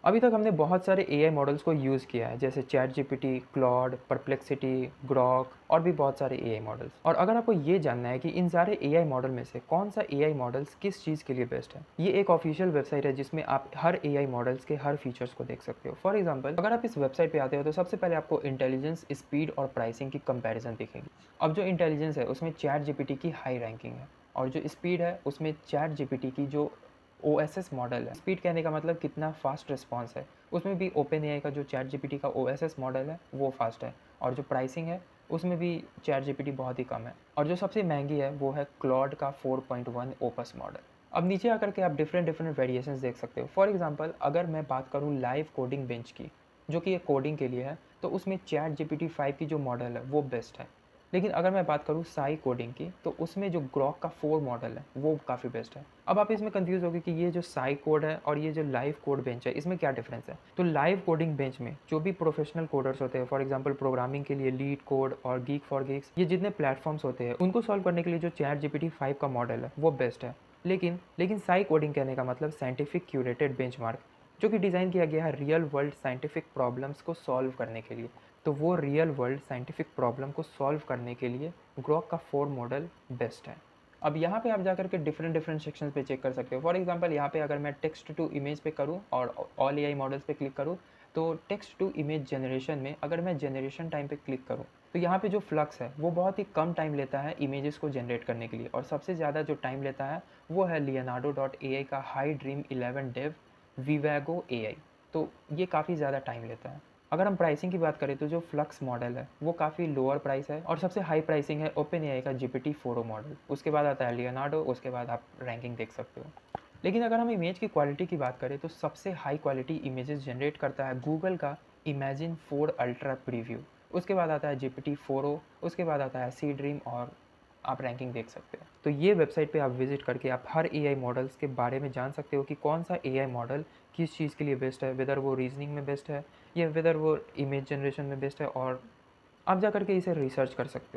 अभी तक हमने बहुत सारे एआई मॉडल्स को यूज़ किया है, जैसे chat GPT, Claude, perplexity, Grok और भी बहुत सारे एआई मॉडल्स। और अगर आपको ये जानना है कि इन सारे एआई मॉडल में से कौन सा एआई मॉडल्स किस चीज़ के लिए बेस्ट है, ये एक ऑफिशियल वेबसाइट है जिसमें आप हर एआई मॉडल्स के हर फीचर्स को देख सकते हो। फॉर एग्जाम्पल, अगर आप इस वेबसाइट पे आते हो तो सबसे पहले आपको इंटेलिजेंस, स्पीड और प्राइसिंग की कंपेरिजन दिखेगी। अब जो इंटेलिजेंस है उसमें चैट जीपीटी की हाई रैंकिंग है, और जो स्पीड है उसमें चैट जीपीटी की जो ओएसएस मॉडल है, स्पीड कहने का मतलब कितना फास्ट रिस्पॉन्स है, उसमें भी ओपन एआई का जो चैट जीपीटी का ओएसएस मॉडल है वो फास्ट है। और जो प्राइसिंग है उसमें भी चैट जीपीटी बहुत ही कम है। और जो सबसे महंगी है वो है क्लॉड का 4.1 ओपस मॉडल। अब नीचे आकर के आप डिफरेंट डिफरेंट वेरिएशंस देख सकते हो। फॉर एग्जांपल, अगर मैं बात करूँ लाइव कोडिंग बेंच की, जो कि एक कोडिंग के लिए है, तो उसमें चैट जीपीटी 5 की जो मॉडल है वो बेस्ट है। लेकिन अगर मैं बात करूँ साई कोडिंग की, तो उसमें जो ग्रॉक का 4 मॉडल है वो काफ़ी बेस्ट है। अब आप इसमें कंफ्यूज होगे कि ये जो साई कोड है और ये जो लाइव कोड बेंच है, इसमें क्या डिफरेंस है। तो लाइव कोडिंग बेंच में जो भी प्रोफेशनल कोडर्स होते हैं, फॉर एग्जांपल प्रोग्रामिंग के लिए लीड कोड और गीक फॉर गीक्स, ये जितने प्लेटफॉर्म्स होते हैं उनको सॉल्व करने के लिए जो चैट जीपीटी 5 का मॉडल है वो बेस्ट है। लेकिन साई कोडिंग कहने का मतलब साइंटिफिक क्यूरेटेड बेंचमार्क, जो कि डिज़ाइन किया गया है रियल वर्ल्ड साइंटिफिक प्रॉब्लम्स को सॉल्व करने के लिए। तो वो रियल वर्ल्ड साइंटिफिक प्रॉब्लम को सॉल्व करने के लिए ग्रॉक का 4 मॉडल बेस्ट है। अब यहाँ पे आप जाकर के डिफरेंट डिफरेंट सेक्शंस पे चेक कर सकते हो। फॉर एग्जांपल, यहाँ पे अगर मैं टेक्स्ट टू इमेज पे करूँ और ऑल एआई मॉडल्स पे क्लिक करूँ, तो टेक्स्ट टू इमेज जनरेशन में अगर मैं जनरेशन टाइम पे क्लिक करूँ, तो यहाँ पे जो फ्लक्स है वो बहुत ही कम टाइम लेता है इमेजेस को जनरेट करने के लिए। और सबसे ज़्यादा जो टाइम लेता है वो है लियोनार्डो डॉट ए आई का हाई ड्रीम 11 डेव विवैगो ए आई। तो ये काफ़ी ज़्यादा टाइम लेता है। अगर हम प्राइसिंग की बात करें तो जो फ्लक्स मॉडल है वो काफ़ी लोअर प्राइस है, और सबसे हाई प्राइसिंग है ओपन एआई का जीपीटी 4 मॉडल। उसके बाद आता है लियोनार्डो, उसके बाद आप रैंकिंग देख सकते हो। लेकिन अगर हम इमेज की क्वालिटी की बात करें तो सबसे हाई क्वालिटी इमेजेस जनरेट करता है गूगल का इमेजिन 4 अल्ट्रा प्रीव्यू। उसके बाद आता है जीपीटी 4o, उसके बाद आता है सी ड्रीम, और आप रैंकिंग देख सकते हो। तो ये वेबसाइट पे आप विजिट करके आप हर एआई मॉडल्स के बारे में जान सकते हो कि कौन सा एआई मॉडल किस चीज़ के लिए बेस्ट है, वेदर वो रीजनिंग में बेस्ट है या वेदर वो इमेज जनरेशन में बेस्ट है, और आप जा करके इसे रिसर्च कर सकते हो।